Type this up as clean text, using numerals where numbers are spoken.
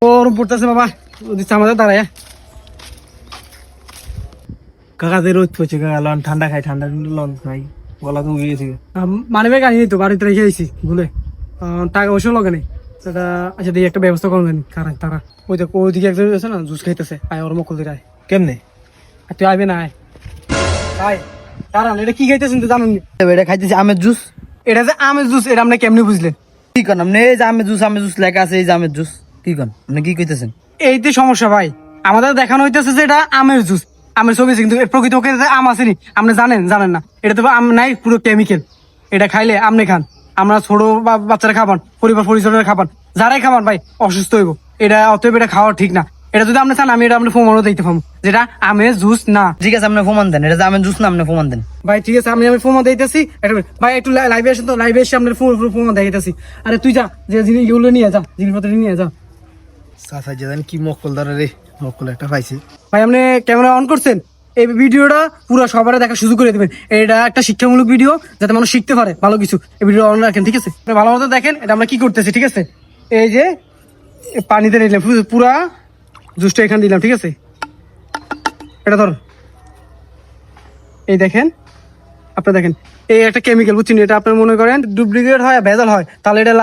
গরম পড়তেছে বাবা, দিচ্ছে আমাদের দাঁড়ায়। কাকাতে রোদ পড়ছে, কাকা লন ঠান্ডা খাই, ঠান্ডা লন খাই, গলা তো উগে গেছে। মানে ব্যাগ আনি তো বাড়িতে রেখে আইছি ভুলে, টাকা পয়সা লাগে নেই সেটা। আচ্ছা দিয়ে একটা ব্যবস্থা করবেন কারাই তারা, ওই তো ওইদিকে একজন আছে না জুস খাইতেছে, আয় ওর মকল দিয়ে আয়। কেমনে তুই আইবে না? আয় দাঁড়ান, এটা কি খাইতেছেন তো জানেন? এটা খাইতেছি আমের জুস। এটা যে আমের জুস, এটা আপনি কেমনে বুঝলেন? কি করেন আপনি? এই যে আমের জুস লেখা আছে, এই যে আমের জুস। কি করেন আপনি? কি কইতেছেন? এইতে সমস্যা ভাই, আমাদের দেখানো হইতেছে যে এটা আমের জুস, আমের ছবি আছে, কিন্তু এর প্রকৃত আম আসেনি। আপনি জানেন জানেন না, এটা তো আম নাই, পুরো কেমিক্যাল। এটা খাইলে আপনি খান, আমরা ছোট বাচ্চারা খাবান, পরিবার পরিজনের খাবান, যারাই খাবান ভাই অসুস্থ হইব। এটা অতএব এটা খাওয়া ঠিক না। এটা যদি আপনি চান আমি এটা আপনার প্রমাণও দিতে পারবো যেটা আমের জুস না। ঠিক আছে আপনি প্রমাণ দেন, এটা যে আমের জুস না, আপনি প্রমাণ দেন। ভাই ঠিক আছে, আমি প্রমাণ দিতেছি। ভাই একটু লাইভে আসেন তো, লাইভে এসে আপনার প্রমাণ দেখাইতেছি। আরে তুই যা, যে জিনিসগুলো নিয়ে যা, জিনিসপত্র নিয়ে যা। চাচা জানেন কি মক্কল ধরে রে, মক্কল একটা পাইছে। ভাই আপনি ক্যামেরা অন করছেন, এই ভিডিওটা পুরো সবার দেখা সুযোগ করে দেবেন। এটা একটা শিক্ষামূলক ভিডিও, যাতে মানুষ শিখতে পারে ভালো কিছু। এই ভিডিও অন রাখেন, ঠিক আছে? আপনি ভালো মতো দেখেন এটা আমরা কি করতেছি, ঠিক আছে? এই যে পানিতে নিলাম পুরা জুসটা, এখানে দিলাম, ঠিক আছে? এটা ধর, এই দেখেন, আপনি দেখেন এই একটা কেমিক্যাল, বুঝছেন? এটা আপনার মনে করেন ডুপ্লিকেট হয়, ভেজাল হয়, তাহলে এটা